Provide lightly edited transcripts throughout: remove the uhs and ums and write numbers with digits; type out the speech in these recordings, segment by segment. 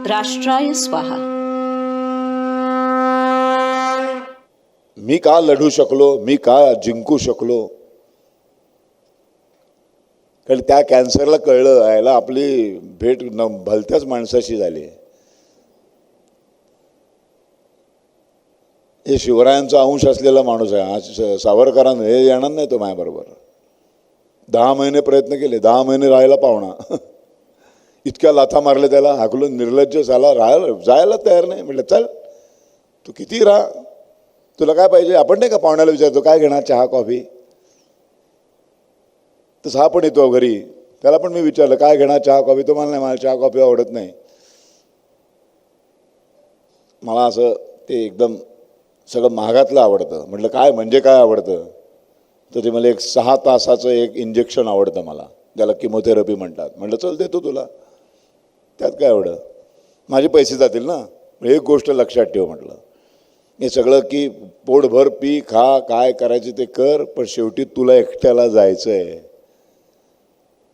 राष्ट्राय स्वाहा. मी का लढू शकलो, मी का जिंकू शकलो, कारण त्या कॅन्सरला कळलं यायला आपली भेट भलत्याच माणसाशी झाली. हे शिवरायांचा अंश असलेला माणूस आहे. आज सावरकरांना हे येणार नाही तो माझ्याबरोबर. 10 महिने प्रयत्न केले, 10 महिने राहायला पाहुणा. इतक्या लाथा मारल्या त्याला, हाकलून निर्लज्ज झाला, जायला तयार नाही. म्हटलं चल तू किती राहा, तुला काय पाहिजे. आपण नाही का पाहुण्याला विचारतो काय घेणार, चहा कॉफी. तसं हा पण येतो घरी, त्याला पण मी विचारलं काय घेणार, चहा कॉफी. तो मला नाही, मला चहा कॉफी आवडत नाही. मला असं ते एकदम सगळं महागातलं आवडतं. म्हटलं काय म्हणजे काय आवडतं, तर ते मला एक 6 तासाचं एक इंजेक्शन आवडतं मला, ज्याला किमोथेरपी म्हणतात. म्हटलं चल देतो तुला, त्यात काय एवढं, माझे पैसे जातील ना. एक गोष्ट लक्षात ठेव म्हटलं, हे सगळं की पोटभर पी खा, काय करायचे ते कर, पण शेवटी तुला एकट्याला जायचं आहे.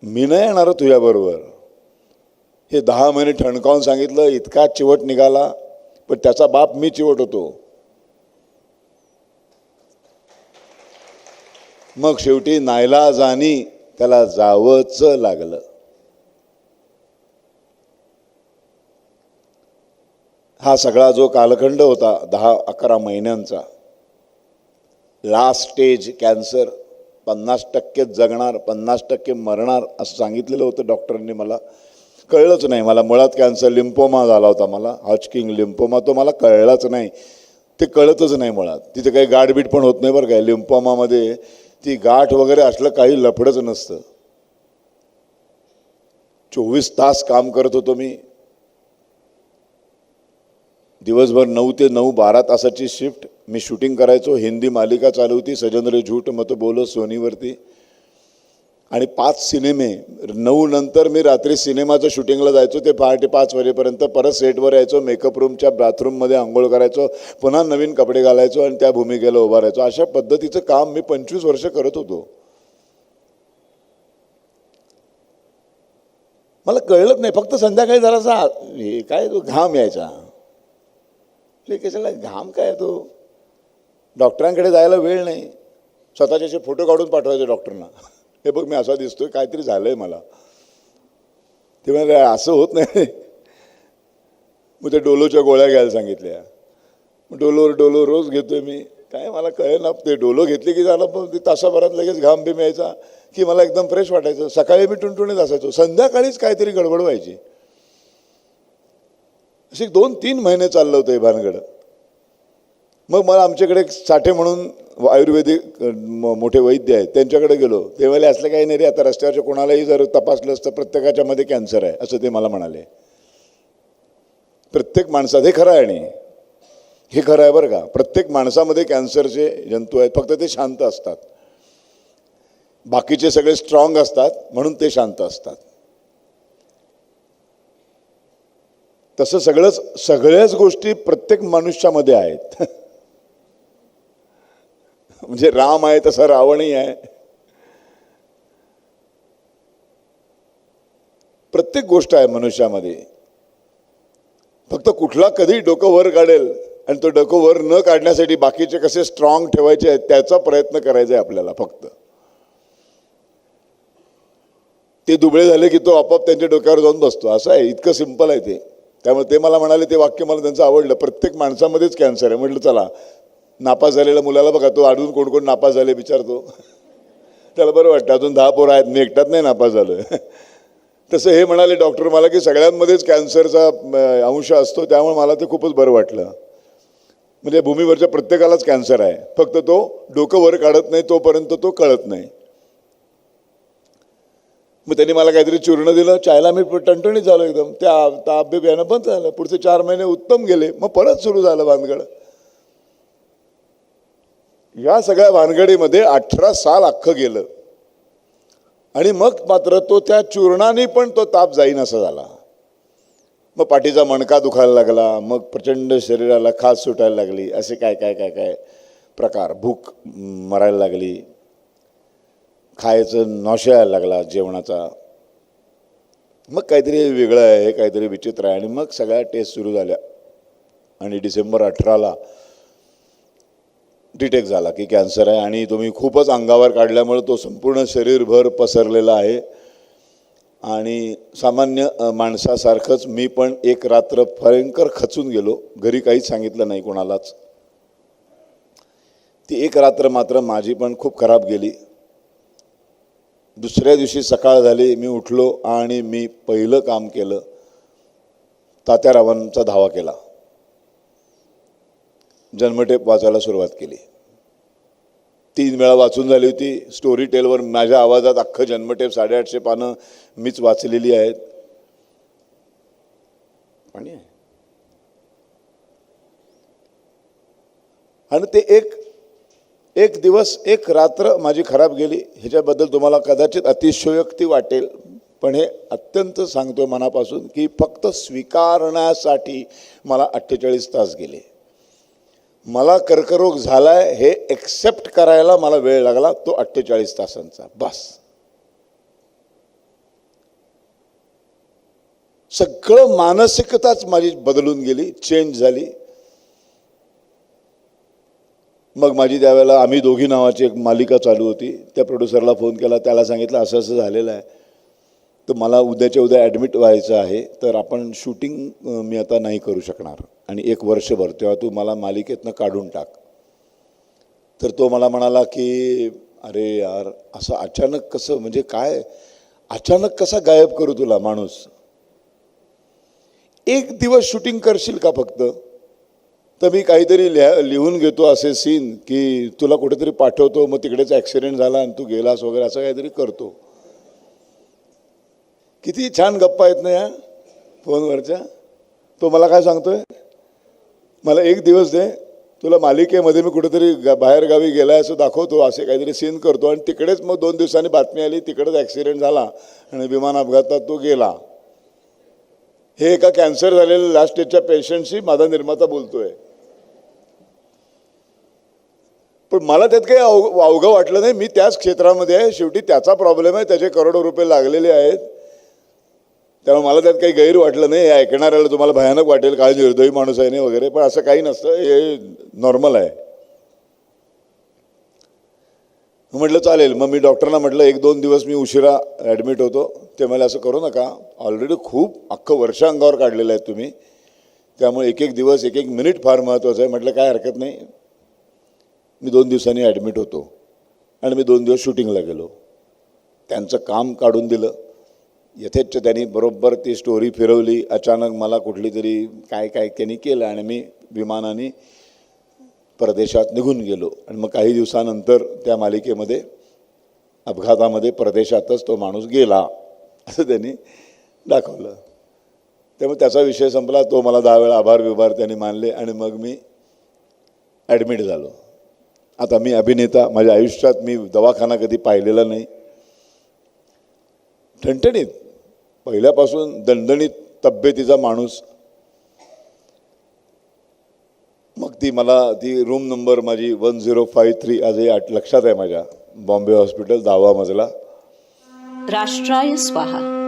मी नाही येणार तुझ्याबरोबर. हे 10 महिने ठणकावून सांगितलं, इतका चिवट निघाला, पण त्याचा बाप मी चिवट होतो. मग शेवटी नाईलाजानी त्याला जावंच लागलं. हा सगळा जो कालखंड होता 10-11 महिन्यांचा, लास्ट स्टेज कॅन्सर, 50% जगणार, 50% मरणार असं सांगितलेलं होतं डॉक्टरांनी. मला कळलंच नाही. मला मुळात कॅन्सर लिम्फोमा झाला होता, मला हॉजकिन लिम्फोमा. तो मला कळलाच नाही, ते कळतच नाही मुळात. तिथे काही गाठबीट पण होत नाही बरं काय. लिम्फोमामध्ये ती गाठ वगैरे असलं काही लफडच नसतं. 24 तास काम करत होतो मी. दिवसभर 9 ते 9 12 तासाची शिफ्ट. मी शूटिंग करायचो. हिंदी मालिका चालू होती, सजन रे झूठ मत बोलो सोनीवरती, आणि 5 सिनेमे. 9 नंतर मी रात्री सिनेमाचं शूटिंगला जायचो, ते पहाटे 5 वाजेपर्यंत. परत सेटवर यायचो, मेकअप रूमच्या बाथरूममध्ये आंघोळ करायचो, पुन्हा नवीन कपडे घालायचो आणि त्या भूमिकेला उभा राहायचो. अशा पद्धतीचं काम मी 25 वर्ष करत होतो. मला कळलंच नाही. फक्त संध्याकाळी जरासा हे काय तो घाम यायचा. कशाला घाम काय, तो डॉक्टरांकडे जायला वेळ नाही. स्वतःचे फोटो काढून पाठवायचे डॉक्टरना, हे बघ मी असा दिसतोय, काहीतरी झालंय मला. ते म्हणजे असं होत नाही. मग ते डोलोच्या गोळ्या घ्यायला सांगितल्या. मग डोलो रोज घेतोय मी. काय मला कळेल ना, ते डोलो घेतले की झालं, पण ते तासाभरात लगेच घाम बिम यायचा की मला एकदम फ्रेश वाटायचं. सकाळी मी टुणटुणीत असायचो, संध्याकाळीच काहीतरी गडबड व्हायची. असे 2-3 महिने चाललं होतं हे भानगड. मग मला आमच्याकडे एक साठे म्हणून आयुर्वेदिक मोठे वैद्य आहेत, त्यांच्याकडे गेलो. ते वेळेला असलं काही नाही रे, आता रस्त्यावरच्या कोणालाही जर तपासलं असतं प्रत्येकाच्या मध्ये कॅन्सर आहे असं ते मला म्हणाले. प्रत्येक माणसात हे खरं आहे, आणि हे खरं आहे बरं का, प्रत्येक माणसामध्ये कॅन्सरचे जंतू आहेत, फक्त ते शांत असतात. बाकीचे सगळे स्ट्रॉंग असतात म्हणून ते शांत असतात. तसं सगळ्याच गोष्टी प्रत्येक मनुष्यामध्ये आहेत. म्हणजे राम आहे तसा रावणही आहे. प्रत्येक गोष्ट आहे मनुष्यामध्ये. फक्त कुठला कधी डोकं वर काढेल आणि तो डोकं वर न काढण्यासाठी बाकीचे कसे स्ट्रॉंग ठेवायचे आहेत त्याचा प्रयत्न करायचा आहे आपल्याला. फक्त ते दुबळे झाले की तो आपोआप त्यांच्या डोक्यावर जाऊन बसतो. असं आहे, इतकं सिंपल आहे ते. त्यामुळे ते मला म्हणाले, ते वाक्य मला त्यांचं आवडलं, प्रत्येक माणसामध्येच कॅन्सर आहे. म्हटलं चला, नापास झालेल्या मुलाला बघा, तो अजून कोण कोण नापास झाले विचारतो, त्याला बरं वाटतं. अजून 10 पोरं आहेत, मी एकटाच नाही नापास झालोय. तसं हे म्हणाले डॉक्टर मला की सगळ्यांमध्येच कॅन्सरचा अंश असतो, त्यामुळे मला ते खूपच बरं वाटलं. म्हणजे भूमीवरच्या प्रत्येकालाच कॅन्सर आहे, फक्त तो डोकं वर काढत नाही तोपर्यंत तो कळत नाही. मग त्यांनी मला काहीतरी चूर्ण दिलं, चायला मी टणटणीत झालो एकदम. त्या ताप बीप यानं बंद झालं. पुढचे 4 महिने उत्तम गेले. मग परत सुरू झालं भानगड. या सगळ्या भानगडीमध्ये 18 साल अख्खं गेलं. आणि मग मात्र तो त्या चूर्णाने पण तो ताप जाईन असा झाला. मग पाठीचा मणका दुखायला लागला, मग प्रचंड शरीराला खाज सुटायला लागली, असे काय काय काय काय प्रकार. भूक मरायला लागली, खायचं नॉश यायला लागला जेवणाचा. मग काहीतरी वेगळं आहे, हे काहीतरी विचित्र आहे. आणि मग सगळ्या टेस्ट सुरू झाल्या आणि डिसेंबर 18ला डिटेक्ट झाला की कॅन्सर आहे. आणि तुम्ही खूपच अंगावर काढल्यामुळे तो संपूर्ण शरीरभर पसरलेला आहे. आणि सामान्य माणसासारखंच मी पण एक रात्र भयंकर खचून गेलो. घरी काहीच सांगितलं नाही कोणालाच. ती एक रात्र मात्र माझी पण खूप खराब गेली. दुसऱ्या दिवशी सकाळ झाली, मी उठलो आणि मी पहिलं काम केलं, तात्यारावांचा धावा केला. जन्मटेप वाचायला सुरुवात केली. 3 वेळा वाचून झाली होती. स्टोरी टेलवर माझ्या आवाजात अख्खं जन्मटेप 850 पानं मीच वाचलेली आहेत. आणि ते एक दिवस एक रात्र माझी खराब गेली. ह्याच्याबद्दल तुम्हाला कदाचित अतिशयोक्ती वाटेल, पण हे अत्यंत सांगतोय मनापासून की फक्त स्वीकारण्यासाठी मला 48 तास गेले. मला कर्करोग झालाय हे एक्सेप्ट करायला मला वेळ लागला, तो 48 तासांचा. बस. सगळं मानसिकताच माझी बदलून गेली, चेंज झाली. मग माझी त्यावेळेला आम्ही दोघी नावाची एक मालिका चालू होती. त्या प्रोड्युसरला फोन केला, त्याला सांगितलं असं असं झालेलं आहे, तर मला उद्याच्या उद्या ॲडमिट व्हायचं आहे, तर आपण शूटिंग मी आता नाही करू शकणार आणि 1 वर्षभर, तेव्हा तू मला मालिकेतनं काढून टाक. तर तो मला म्हणाला की अरे यार, असं अचानक कसं, म्हणजे काय अचानक कसा गायब करू तुला माणूस? 1 दिवस शूटिंग करशील का फक्त? तर मी काहीतरी लिहून घेतो असे सीन की तुला कुठेतरी पाठवतो, मग तिकडेच ॲक्सिडेंट झाला आणि तू गेलास वगैरे, असं काहीतरी करतो. किती छान गप्पा आहेत ना या फोनवरच्या. तो मला काय सांगतोय, मला 1 दिवस दे, तुला मालिकेमध्ये मी कुठेतरी बाहेर गावी गेलाय असं दाखवतो, असे काहीतरी सीन करतो. आणि तिकडेच मग 2 दिवसांनी बातमी आली, तिकडेच ॲक्सिडेंट झाला आणि विमान अपघातात तो गेला. हे एका कॅन्सर झालेल्या लास्ट स्टेजच्या पेशंटशी माझा निर्माता बोलतोय. पण मला त्यात काही अवघं वाटलं नाही. मी त्याच क्षेत्रामध्ये आहे, शेवटी त्याचा प्रॉब्लेम आहे, त्याचे करोडो रुपये लागलेले आहेत, त्यामुळे मला त्यात काही गैर वाटलं नाही. हे ऐकणाऱ्याला तुम्हाला भयानक वाटेल, काय निर्दयी माणूस आहे नाही वगैरे, पण असं काही नसतं, हे नॉर्मल आहे. म्हटलं चालेल. मग मी डॉक्टरना म्हटलं 1-2 दिवस मी उशिरा ॲडमिट होतो. ते मला असं करू नका, ऑलरेडी खूप अख्खं वर्ष अंगावर काढलेलं आहे तुम्ही, त्यामुळे 1-1 दिवस 1-1 मिनिट फार महत्त्वाचं आहे. म्हटलं काय हरकत नाही. मी 2 दिवसांनी ॲडमिट होतो आणि मी 2 दिवस शूटिंगला गेलो. त्यांचं काम काढून दिलं यथेच्छ. त्यांनी बरोबर ती स्टोरी फिरवली. अचानक मला कुठली तरी काय त्यांनी केलं आणि मी विमानाने परदेशात निघून गेलो. आणि मग काही दिवसानंतर त्या मालिकेमध्ये अपघातामध्ये परदेशातच तो माणूस गेला असं त्यांनी दाखवलं. त्यामुळे त्याचा विषय संपला. तो मला 10 वेळा आभार त्यांनी मानले आणि मग मी ॲडमिट झालो. आता मी अभिनेता, माझ्या आयुष्यात मी दवाखाना कधी पाहिलेला नाही. ठणठणीत पहिल्यापासून दणदणीत तब्येतीचा माणूस. मग ती रूम नंबर माझी 1053 आजही लक्षात आहे माझ्या. बॉम्बे हॉस्पिटल 10वा मजला. राष्ट्राय स्वाहा.